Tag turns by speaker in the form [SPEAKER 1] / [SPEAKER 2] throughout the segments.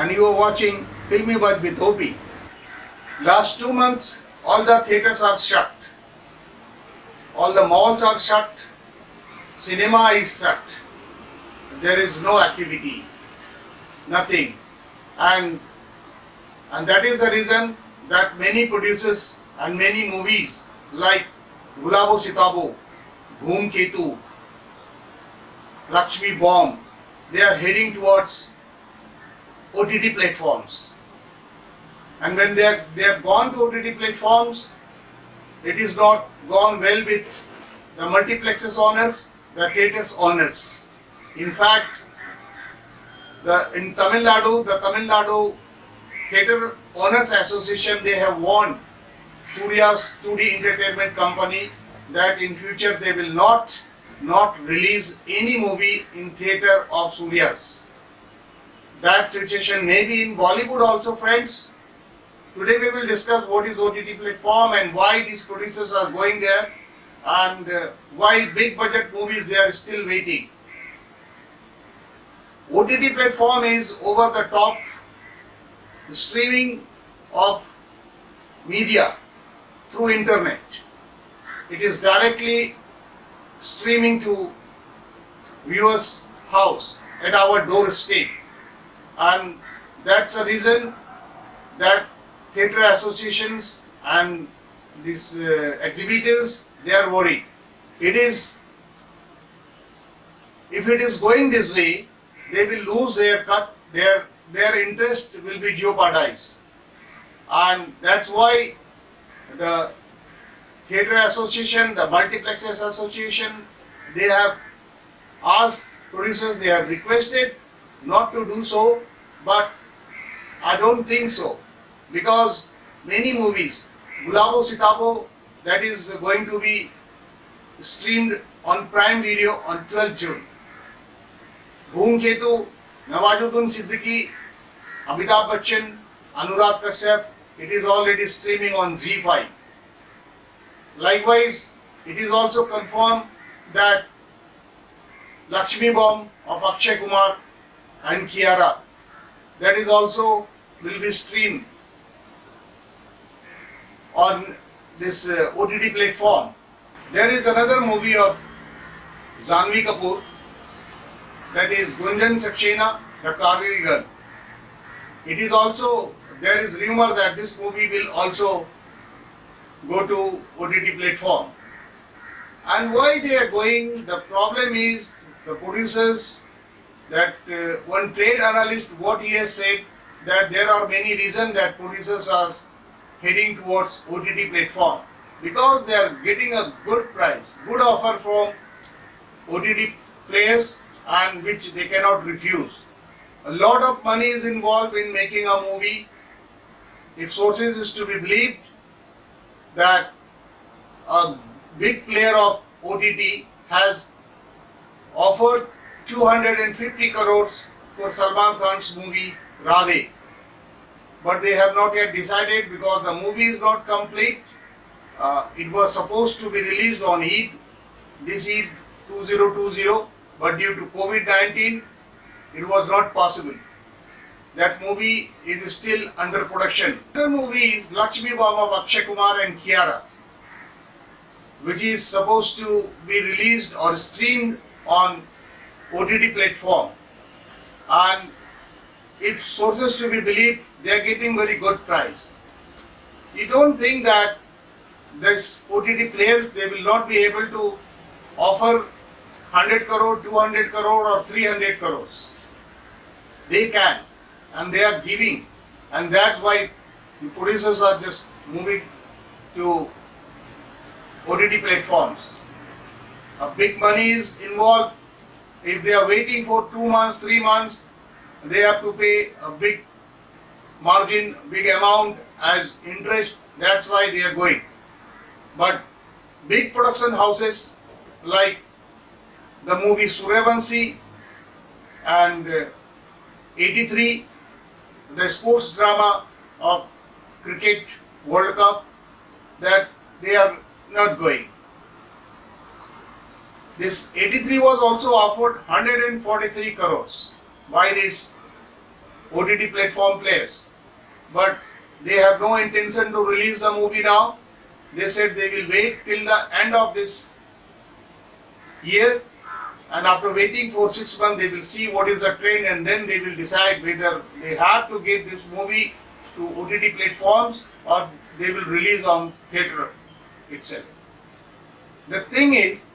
[SPEAKER 1] and you are watching Filmy Buzz with Hopi. Last 2 months, all the theatres are shut. All the malls are shut. Cinema is shut. There is no activity. Nothing. And that is the reason that many producers and many movies like Gulabo Sitabo, Dhoom Ketu, Lakshmi Bomb, they are heading towards OTT platforms. And when they have gone to OTT platforms, it is not gone well with the multiplexes owners, the theatres owners. In fact, in Tamil Nadu, the Tamil Nadu Theatre Owners Association, they have warned Surya's 2D Entertainment Company that in future they will not release any movie in theatre of Surya's. That situation may be in Bollywood also, friends. Today we will discuss what is OTT platform and why these producers are going there and why big budget movies they are still waiting. OTT platform is over the top streaming of media through internet. It is directly streaming to viewers' house at our doorstep, and that's the reason that theatre associations and these exhibitors, they are worried. If it is going this way, they will lose their cut, their interest will be jeopardized. And that's why the Theatre Association, the Multiplexes Association, they have asked producers, they have requested not to do so, but I don't think so. Because many movies, Gulabo Sitabo, that is going to be streamed on Prime Video on 12th June. Dhoom Ketu, Nawazuddin Siddiqui, Amitabh Bachchan, Anurag Kashyap, it is already streaming on ZEE5. Likewise, it is also confirmed that Lakshmi Bomb of Akshay Kumar and Kiara, that is also will be streamed on this OTT platform. There is another movie of Janhvi Kapoor, that is Gunjan Saxena, The Kargil Girl. It is also, there is rumor that this movie will also go to OTT platform. And why they are going, the problem is the producers, that one trade analyst, what he has said, that there are many reasons that producers are heading towards OTT platform. Because they are getting a good price, good offer from OTT players, and which they cannot refuse. A lot of money is involved in making a movie. If sources is to be believed, that a big player of OTT has offered 250 crores for Salman Khan's movie Radhe. But they have not yet decided because the movie is not complete. It was supposed to be released on Eid, this Eid 2020, but due to COVID-19, it was not possible. That movie is still under production. The movie is Lakshmi Bomb of Akshay Kumar and Kiara, which is supposed to be released or streamed on OTT platform. And if sources to be believed, they are getting very good price. You don't think that this OTT players, they will not be able to offer 100 crore, 200 crore or 300 crores. They can, and they are giving, and that's why the producers are just moving to OTT platforms. A big money is involved. If they are waiting for 2 months, 3 months, they have to pay a big margin, big amount as interest. That's why they are going. But big production houses like the movie Suryavanshi and 83, the sports drama of Cricket World Cup, that they are not going. This 83 was also offered 143 crores by these OTT platform players. But they have no intention to release the movie now. They said they will wait till the end of this year, and after waiting for 6 months they will see what is the trend, and then they will decide whether they have to give this movie to OTT platforms or they will release on theatre itself. The thing is,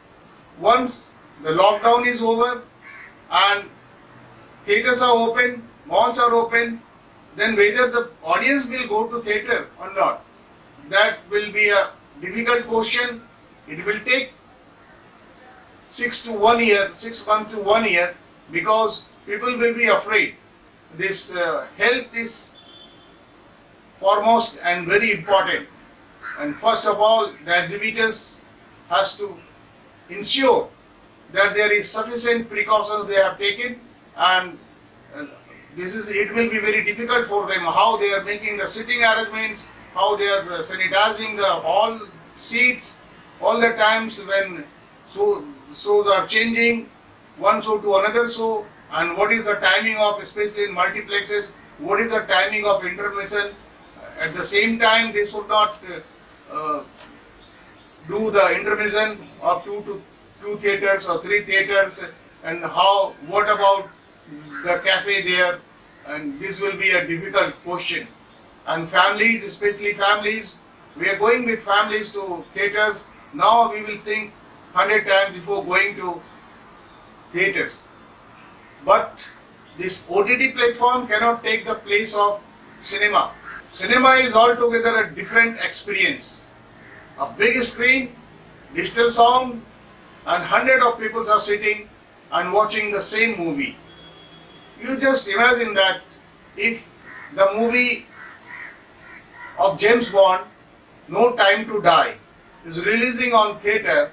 [SPEAKER 1] once the lockdown is over and theatres are open, malls are open, then whether the audience will go to theatre or not, that will be a difficult question. It will take 6 months to 1 year, because people will be afraid. This health is foremost and very important. And first of all, the exhibitors has to ensure that there is sufficient precautions they have taken, and it will be very difficult for them how they are making the sitting arrangements, how they are sanitizing the hall seats all the times when shows are changing one show to another show, and what is the timing of, especially in multiplexes, what is the timing of intermission. At the same time, they should not do the intermission of two theatres or 3 theatres, and what about the cafe there, and this will be a difficult question. And families, especially families, we are going with families to theatres. Now we will think 100 times before going to theatres. But this OTT platform cannot take the place of cinema. Cinema is altogether a different experience. A big screen, digital sound, and hundreds of people are sitting and watching the same movie. You just imagine that if the movie of James Bond, No Time to Die, is releasing on theatre,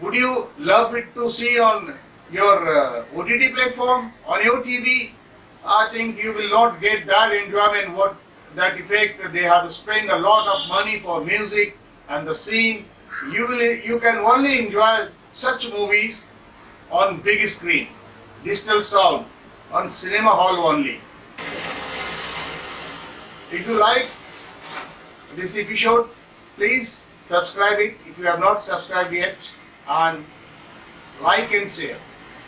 [SPEAKER 1] would you love it to see on your OTT platform, on your TV? I think you will not get that enjoyment, that effect. They have spent a lot of money for music and the scene. You can only enjoy such movies on big screen, digital sound, on cinema hall only. If you like this episode, please subscribe it if you have not subscribed yet, and like and share.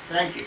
[SPEAKER 1] Thank you.